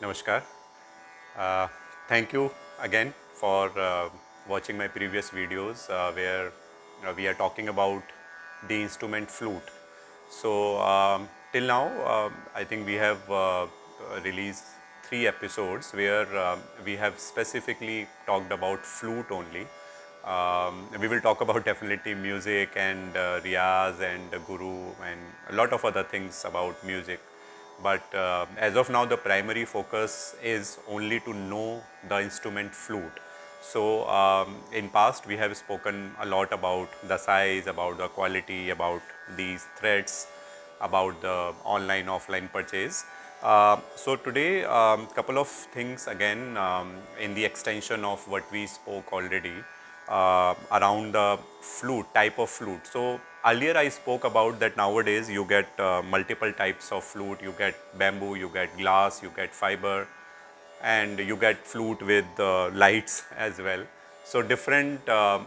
Namaskar. Thank you again for watching my previous videos where we are talking about the instrument flute. So till now, I think we have released 3 episodes where we have specifically talked about flute only. We will talk about definitely music and riyaz and guru and a lot of other things about music. But as of now, the primary focus is only to know the instrument flute. So in past, we have spoken a lot about the size, about the quality, about these threads, about the online offline purchase. So today, couple of things again in the extension of what we spoke already around the flute, type of flute. So earlier I spoke about that nowadays you get multiple types of flute. You get bamboo, you get glass, you get fiber, and you get flute with lights as well. So different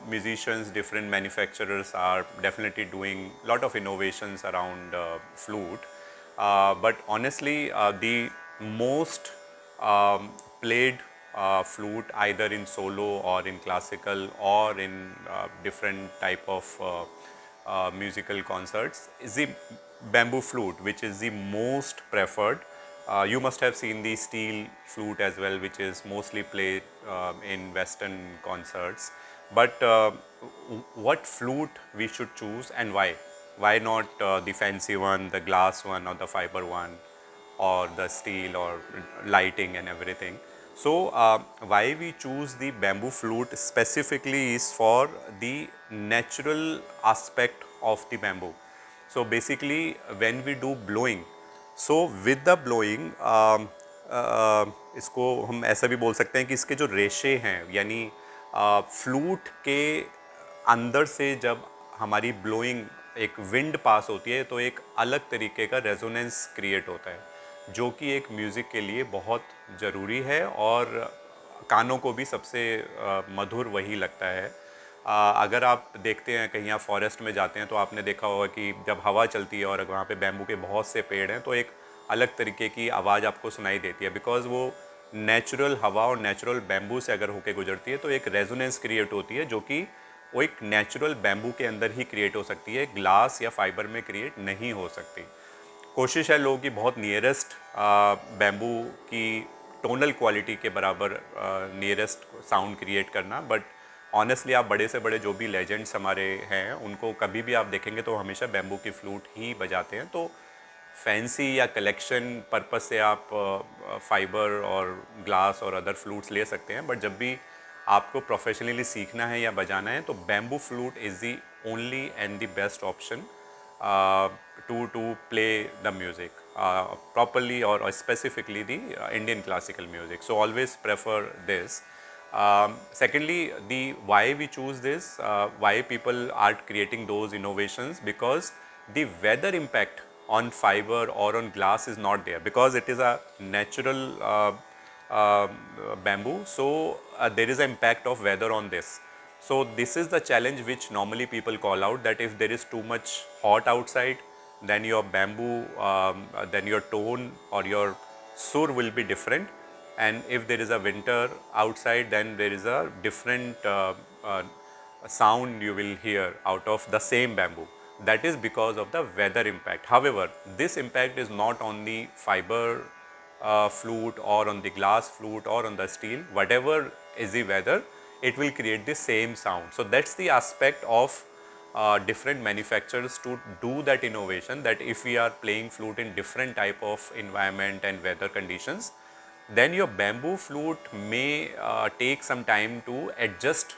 musicians, different manufacturers are definitely doing a lot of innovations around flute. But honestly, the most played flute either in solo or in classical or in different type of musical concerts is the bamboo flute, which is the most preferred. You must have seen the steel flute as well, which is mostly played in Western concerts. But what flute we should choose and why? Why not the fancy one, the glass one, or the fiber one, or the steel or lighting and everything? So, why we choose the bamboo flute specifically is for the natural aspect of the bamboo. So, basically, when we do blowing, so with the blowing इसको हम ऐसा भी बोल सकते हैं कि इसके जो रेशे हैं यानी फ्लूट के अंदर से जब हमारी ब्लोइंग एक विंड पास होती है तो एक अलग तरीके का रेजोनेंस क्रिएट होता है जो कि एक म्यूज़िक के लिए बहुत ज़रूरी है और कानों को भी सबसे मधुर वही लगता है। अगर आप देखते हैं कहीं आप फॉरेस्ट में जाते हैं तो आपने देखा होगा कि जब हवा चलती है और वहाँ पे बैम्बू के बहुत से पेड़ हैं तो एक अलग तरीके की आवाज़ आपको सुनाई देती है बिकॉज़ वो नेचुरल हवा और नेचुरल बैम्बू से अगर होके गुजरती है तो एक रेजोनेंस क्रिएट होती है जो कि वो एक नेचुरल बैम्बू के अंदर ही क्रिएट हो सकती है, ग्लास या फाइबर में क्रिएट नहीं हो सकती। कोशिश है लोगों की बहुत नियरेस्ट बैम्बू की टोनल क्वालिटी के बराबर नियरेस्ट साउंड क्रिएट करना, बट ऑनेस्टली आप बड़े से बड़े जो भी लेजेंड्स हमारे हैं उनको कभी भी आप देखेंगे तो हमेशा बैम्बू की फ्लूट ही बजाते हैं। तो फैंसी या कलेक्शन पर्पस से आप फाइबर और ग्लास और अदर फ्लूट्स ले सकते हैं, बट जब भी आपको प्रोफेशनली सीखना है या बजाना है तो bamboo flute is the only and the best option to play the music properly or specifically the Indian classical music. So always prefer this. Secondly, the why we choose this, why people are creating those innovations, because the weather impact on fiber or on glass is not there because it is a natural bamboo. So there is an impact of weather on this. So this is the challenge which normally people call out, that if there is too much hot outside, then your bamboo, then your tone or your sur will be different. And if there is a winter outside, then there is a different sound you will hear out of the same bamboo. That is because of the weather impact. However, this impact is not on the fiber flute or on the glass flute or on the steel. Whatever is the weather, it will create the same sound. So that's the aspect of different manufacturers to do that innovation, that if we are playing flute in different type of environment and weather conditions, then your bamboo flute may take some time to adjust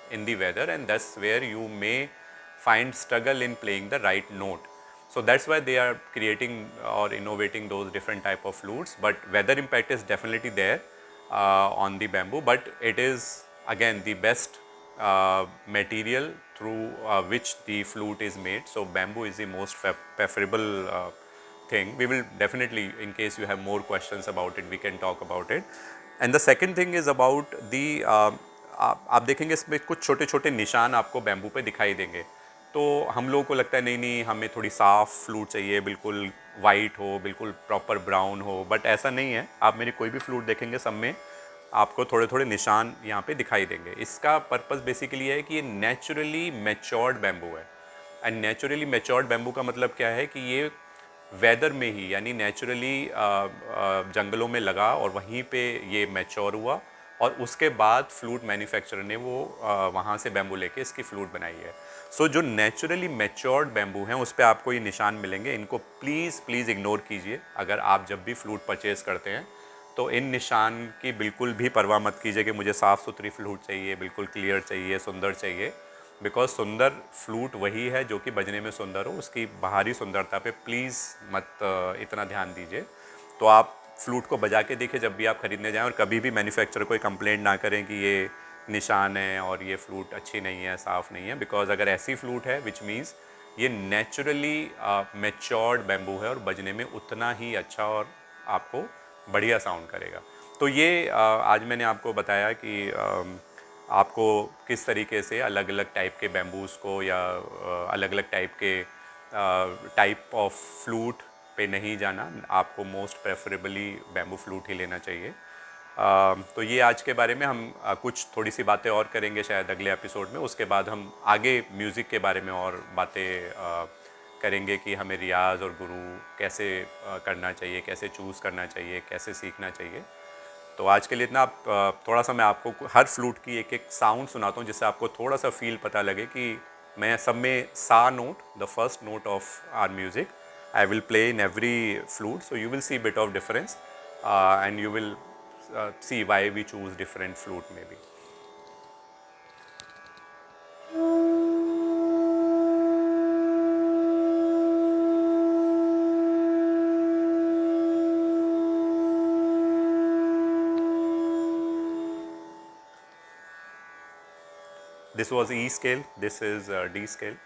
in the weather, and that's where you may find struggle in playing the right note. So that's why they are creating or innovating those different type of flutes. But weather impact is definitely there on the bamboo, but it is again the best material through which the flute is made. So bamboo is the most preferable thing. We will definitely, in case you have more questions about it, we can talk about it. And the second thing is about the आप देखेंगे इसमें कुछ छोटे छोटे निशान आपको bamboo पे दिखाई देंगे, तो हम लोगों को लगता है नहीं नहीं हमें थोड़ी साफ़ फ्लूट चाहिए, बिल्कुल वाइट हो, बिल्कुल प्रॉपर ब्राउन हो, बट ऐसा नहीं है। आप मेरी कोई भी फ्लूट देखेंगे सब में आपको थोड़े थोड़े निशान यहाँ पे दिखाई देंगे। इसका पर्पस बेसिकली है कि ये नेचुरली मैच्योर्ड बैम्बू है। एंड नेचुरली मैच्योर्ड बैम्बू का मतलब क्या है कि ये वेदर में ही, यानी नेचुरली जंगलों में लगा और वहीं पे ये मैच्योर हुआ और उसके बाद फ्लूट मैन्युफैक्चरर ने वो वहाँ से बैम्बू लेके इसकी फ्लूट बनाई है। सो जो नेचुरली मैच्योर्ड बैम्बू हैं उस पर आपको ये निशान मिलेंगे। इनको प्लीज़ प्लीज़ इग्नोर कीजिए। अगर आप जब भी फ्लूट परचेज़ करते हैं तो इन निशान की बिल्कुल भी परवाह मत कीजिए कि मुझे साफ़ सुथरी फ्लूट चाहिए, बिल्कुल क्लियर चाहिए, सुंदर चाहिए। बिकॉज सुंदर फ्लूट वही है जो कि बजने में सुंदर हो। उसकी बाहरी सुंदरता पे प्लीज़ मत इतना ध्यान दीजिए। तो आप फ्लूट को बजा के देखिए जब भी आप ख़रीदने जाएं, और कभी भी मैन्युफैक्चरर कोई कंप्लेंट ना करें कि ये निशान है और ये फ्लूट अच्छी नहीं है, साफ़ नहीं है। बिकॉज अगर ऐसी फ्लूट है विच मीन्स ये नेचुरली मैच्योर्ड बैम्बू है और बजने में उतना ही अच्छा और आपको बढ़िया साउंड करेगा। तो ये आज मैंने आपको बताया कि आपको किस तरीके से अलग अलग टाइप के बैम्बूज़ को या अलग अलग टाइप के टाइप ऑफ फ्लूट पे नहीं जाना। आपको मोस्ट प्रेफरेबली बैम्बू फ्लूट ही लेना चाहिए। तो ये आज के बारे में हम कुछ थोड़ी सी बातें और करेंगे शायद अगले एपिसोड में। उसके बाद हम आगे म्यूज़िक के बारे में और बातें करेंगे कि हमें रियाज़ और गुरु कैसे करना चाहिए, कैसे चूज़ करना चाहिए, कैसे सीखना चाहिए। तो आज के लिए इतना। आप थोड़ा सा मैं आपको हर फ्लूट की एक एक साउंड सुनाता हूँ जिससे आपको थोड़ा सा फील पता लगे कि मैं सब में सा note, the first note of our music, I will play in every flute, so you will see bit of difference and you will see why we choose different flute maybe. This was E scale, this is D scale.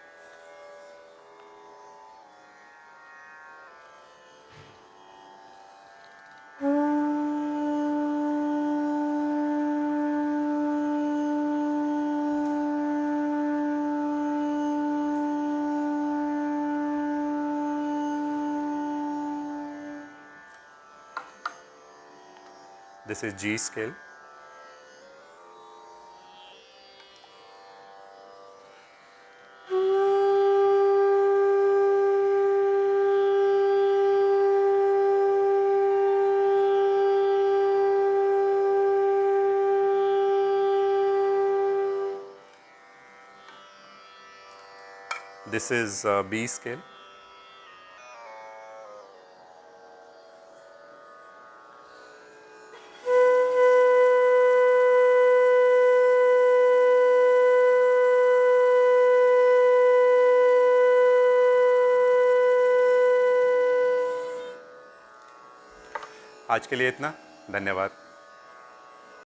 This is G scale. This is B scale. आज के लिए इतना। धन्यवाद।